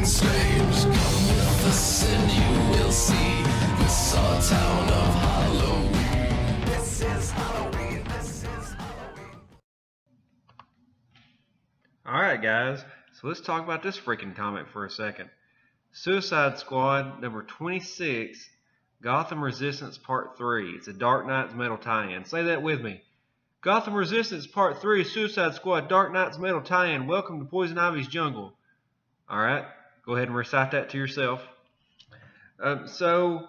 slaves. Come with us and you will see this our town of Halloween. This is Halloween. This is Halloween. Alright guys, so let's talk about this freaking comic for a second. Suicide Squad number 26, Gotham Resistance Part 3. It's a Dark Knight's Metal tie-in. Say that with me. Gotham Resistance Part 3, Suicide Squad, Dark Knight's Metal tie-in. Welcome to Poison Ivy's Jungle. Alright, go ahead and recite that to yourself. So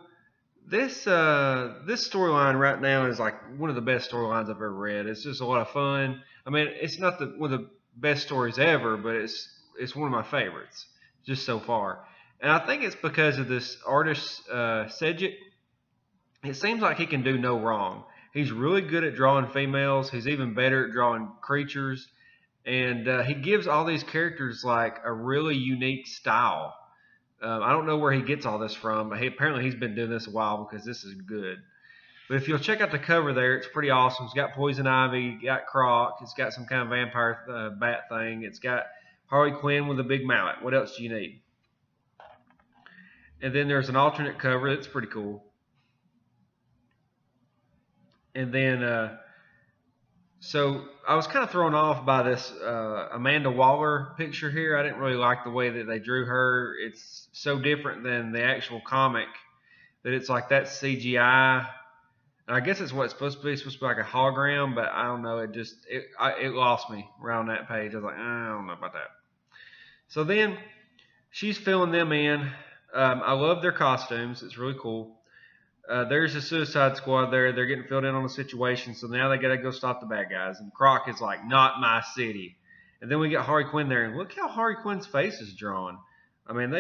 this storyline right now is like one of the best storylines I've ever read. It's just a lot of fun. I mean, it's not one of the best stories ever, but it's one of my favorites just so far. And I think it's because of this artist, Sedgwick. It seems like he can do no wrong. He's really good at drawing females. He's even better at drawing creatures. And he gives all these characters like a really unique style. I don't know where he gets all this from. But apparently he's been doing this a while because this is good. But if you'll check out the cover there, it's pretty awesome. It's got Poison Ivy, got Croc. It's got some kind of vampire bat thing. It's got Harley Quinn with a big mallet. What else do you need? And then there's an alternate cover that's pretty cool. And then, so I was kind of thrown off by this Amanda Waller picture here. I didn't really like the way that they drew her. It's so different than the actual comic that it's like that's CGI. And I guess it's what it's supposed to be. It's supposed to be like a hologram, but I don't know. It lost me around that page. I was like, I don't know about that. So then she's filling them in. I love their costumes. It's really cool. There's the Suicide Squad there. They're getting filled in on the situation, so now they got to go stop the bad guys. And Croc is like, not my city. And then we get Harley Quinn there, and look how Harley Quinn's face is drawn. I mean,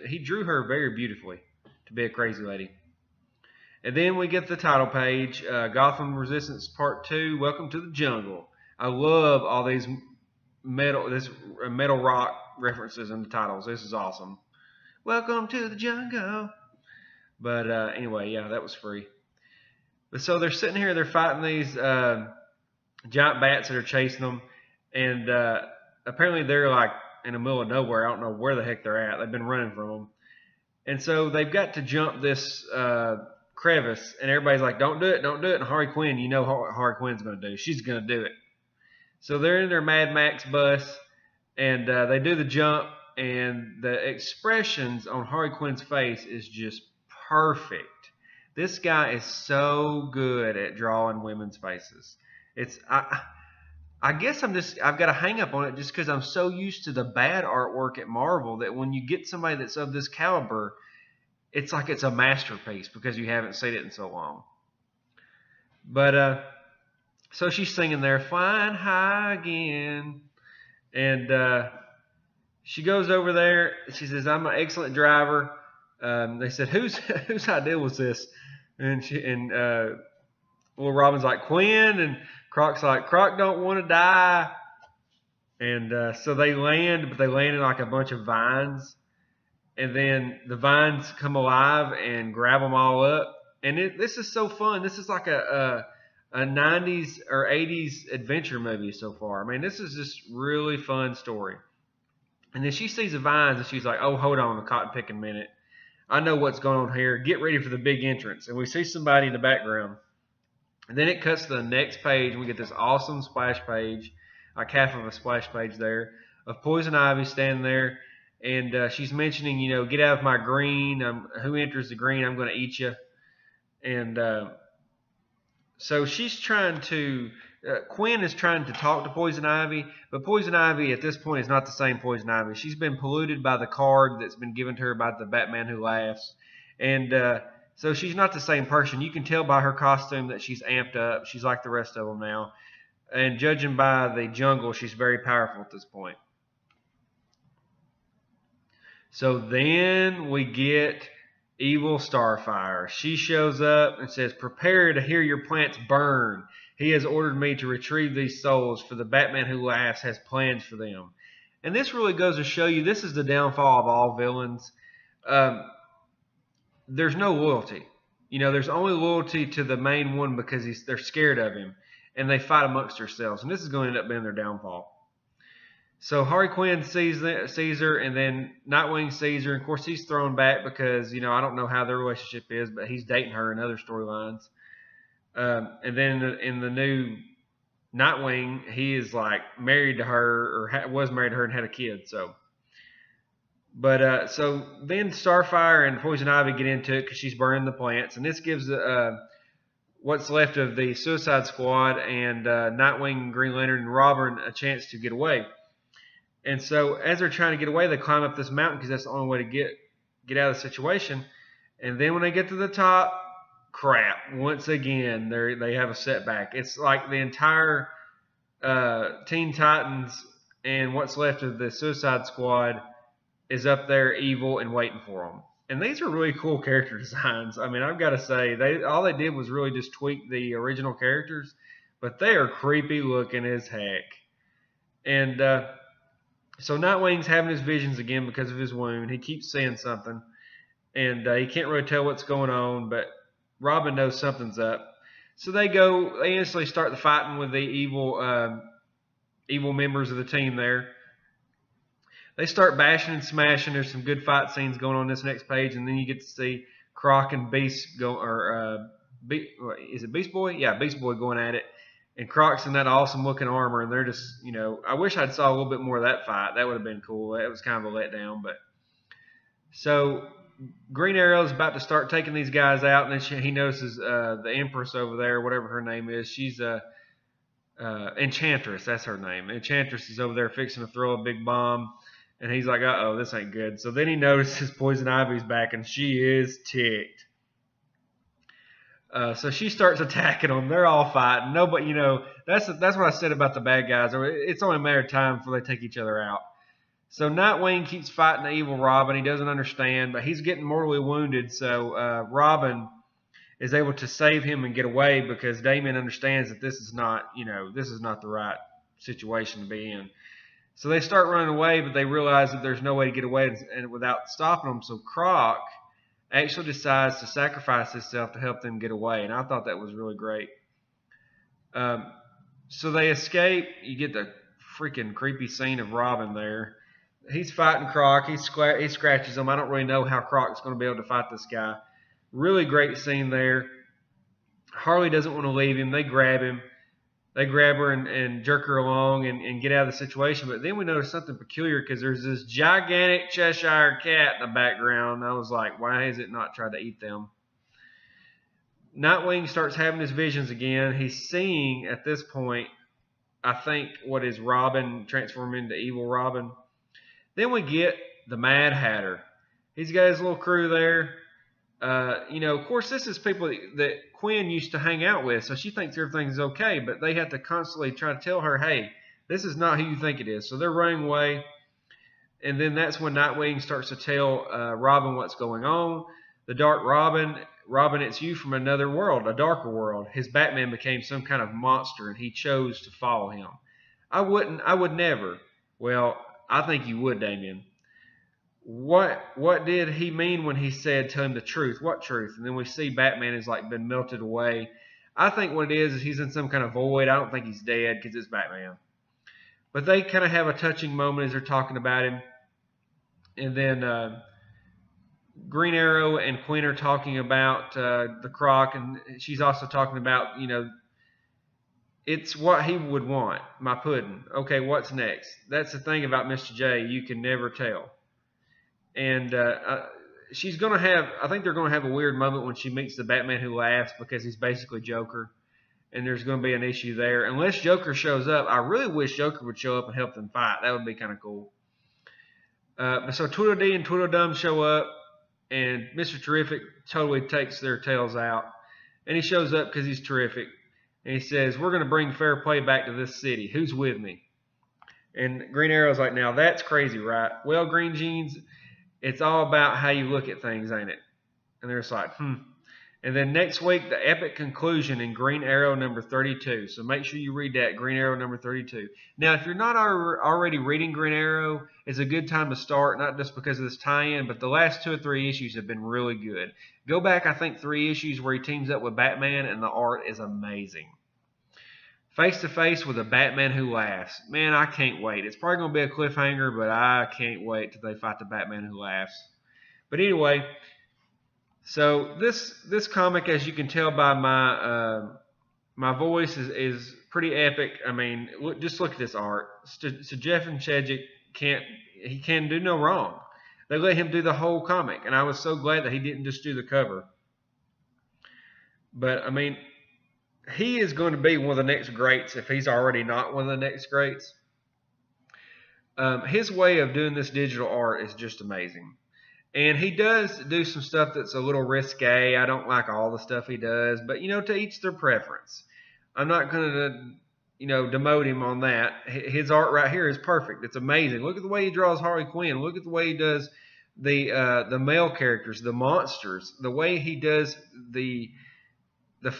he drew her very beautifully to be a crazy lady. And then we get the title page, Gotham Resistance Part 2, Welcome to the Jungle. I love all these metal rock references in the titles. This is awesome. Welcome to the jungle. But anyway, yeah, that was free. But so they're sitting here, they're fighting these giant bats that are chasing them. And apparently they're like in the middle of nowhere. I don't know where the heck they're at. They've been running from them. And so they've got to jump this crevice. And everybody's like, don't do it, don't do it. And Harley Quinn, you know what Harley Quinn's going to do. She's going to do it. So they're in their Mad Max bus. And they do the jump. And the expressions on Harley Quinn's face is just perfect. This guy is so good at drawing women's faces. I guess I've got a hang up on it just because I'm so used to the bad artwork at Marvel that when you get somebody that's of this caliber, it's like it's a masterpiece because you haven't seen it in so long. But so she's singing there, flying high again, and she goes over there. She says, I'm an excellent driver. They said, whose idea was this? And Will Robin's like, Quinn. And Croc's like, Croc don't want to die. And so they land, but they land in like a bunch of vines. And then the vines come alive and grab them all up. And this is so fun. This is like a 90s or 80s adventure movie so far. I mean, this is just really fun story. And then she sees the vines and she's like, oh, hold on a cotton picking minute. I know what's going on here. Get ready for the big entrance. And we see somebody in the background. And then it cuts to the next page and we get this awesome splash page, like half of a splash page there, of Poison Ivy standing there. And she's mentioning, you know, get out of my green. Who enters the green, I'm going to eat you. And so she's trying to... Quinn is trying to talk to Poison Ivy, but Poison Ivy at this point is not the same Poison Ivy. She's been polluted by the card that's been given to her by the Batman Who Laughs. And so she's not the same person. You can tell by her costume that she's amped up. She's like the rest of them now. And judging by the jungle, she's very powerful at this point. So then we get Evil Starfire. She shows up and says, prepare to hear your plants burn. He has ordered me to retrieve these souls, for the Batman Who Laughs has plans for them. And this really goes to show you this is the downfall of all villains. There's no loyalty. You know, there's only loyalty to the main one because they're scared of him. And they fight amongst themselves. And this is going to end up being their downfall. So Harley Quinn sees her, and then Nightwing sees her. And of course, he's thrown back because I don't know how their relationship is, but he's dating her in other storylines. And then in the new Nightwing, he is like married to her, or was married to her and had a kid. So then Starfire and Poison Ivy get into it because she's burning the plants, and this gives what's left of the Suicide Squad and Nightwing, Green Lantern, and Robin a chance to get away. And so as they're trying to get away, they climb up this mountain because that's the only way to get out of the situation. And then when they get to the top, crap! Once again, they have a setback. It's like the entire Teen Titans and what's left of the Suicide Squad is up there evil and waiting for them. And these are really cool character designs. I mean, I've got to say, all they did was really just tweak the original characters, but they are creepy looking as heck. And so Nightwing's having his visions again because of his wound. He keeps seeing something, and he can't really tell what's going on, but Robin knows something's up. So they instantly start the fighting with the evil members of the team there. They start bashing and smashing. There's some good fight scenes going on this next page, and then you get to see Croc and Beast go, or is it Beast Boy? Yeah, Beast Boy going at it, and Croc's in that awesome looking armor, and they're just, I wish I'd saw a little bit more of that fight. That would have been cool. That was kind of a letdown, but so Green Arrow's about to start taking these guys out, and then he notices the Empress over there, whatever her name is. She's Enchantress. That's her name. Enchantress is over there fixing to throw a big bomb. And he's like, uh-oh, this ain't good. So then he notices Poison Ivy's back, and she is ticked. So she starts attacking them. They're all fighting. Nobody, that's what I said about the bad guys. It's only a matter of time before they take each other out. So Nightwing keeps fighting the evil Robin. He doesn't understand, but he's getting mortally wounded. So Robin is able to save him and get away because Damian understands that this is not the right situation to be in. So they start running away, but they realize that there's no way to get away and without stopping them. So Croc actually decides to sacrifice himself to help them get away, and I thought that was really great. So they escape. You get the freaking creepy scene of Robin there. He's fighting Croc. He scratches him. I don't really know how Croc's going to be able to fight this guy. Really great scene there. Harley doesn't want to leave him. They grab him. They grab her and jerk her along and get out of the situation. But then we notice something peculiar because there's this gigantic Cheshire cat in the background. I was like, why has it not tried to eat them? Nightwing starts having his visions again. He's seeing, at this point, I think, what is Robin transforming into evil Robin. Then we get the Mad Hatter. He's got his little crew there. Of course, this is people that Quinn used to hang out with, so she thinks everything's okay, but they have to constantly try to tell her, hey, this is not who you think it is. So they're running away, and then that's when Nightwing starts to tell Robin what's going on. The Dark Robin, it's you from another world, a darker world. His Batman became some kind of monster, and he chose to follow him. I would never. Well, I think you would, Damian. What did he mean when he said, tell him the truth? What truth? And then we see Batman has been melted away. I think what it is he's in some kind of void. I don't think he's dead because it's Batman. But they kind of have a touching moment as they're talking about him. And then Green Arrow and Quinn are talking about the Croc, and she's also talking about, it's what he would want, my pudding. Okay, what's next? That's the thing about Mr. J. You can never tell. And she's going to have, I think they're going to have a weird moment when she meets the Batman Who Laughs because he's basically Joker. And there's going to be an issue there. Unless Joker shows up, I really wish Joker would show up and help them fight. That would be kind of cool. So Tweedledee and Tweedledum show up, and Mr. Terrific totally takes their tails out. And he shows up because he's terrific. And he says, we're going to bring fair play back to this city. Who's with me? And Green Arrow's like, now that's crazy, right? Well, Green Jeans, it's all about how you look at things, ain't it? And they're just like, And then next week, the epic conclusion in Green Arrow number 32. So make sure you read that, Green Arrow number 32. Now, if you're not already reading Green Arrow, it's a good time to start, not just because of this tie-in, but the last 2 or 3 issues have been really good. Go back, I think, 3 issues where he teams up with Batman, and the art is amazing. face to face with a Batman Who Laughs. Man, I can't wait. It's probably going to be a cliffhanger, but I can't wait till they fight the Batman Who Laughs. But anyway, so this comic, as you can tell by my voice, is pretty epic. I mean, just look at this art. So Stephan Šejic can do no wrong. They let him do the whole comic, and I was so glad that he didn't just do the cover. But I mean, he is going to be one of the next greats if he's already not one of the next greats. His way of doing this digital art is just amazing. And he does do some stuff that's a little risque. I don't like all the stuff he does, but to each their preference. I'm not going to, demote him on that. His art right here is perfect. It's amazing. Look at the way he draws Harley Quinn. Look at the way he does the male characters, the monsters. The way he does the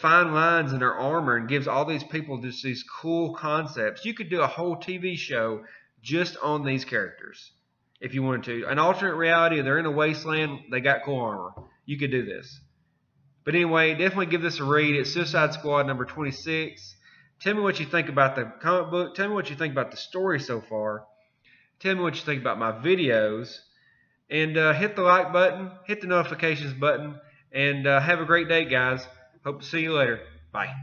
fine lines in their armor and gives all these people just these cool concepts. You could do a whole TV show just on these characters if you wanted to. An alternate reality, they're in a wasteland, they got cool armor. You could do this. But anyway, definitely give this a read. It's Suicide Squad number 26. Tell me what you think about the comic book. Tell me what you think about the story so far. Tell me what you think about my videos. And hit the like button, hit the notifications button, and have a great day, guys. Hope to see you later. Bye.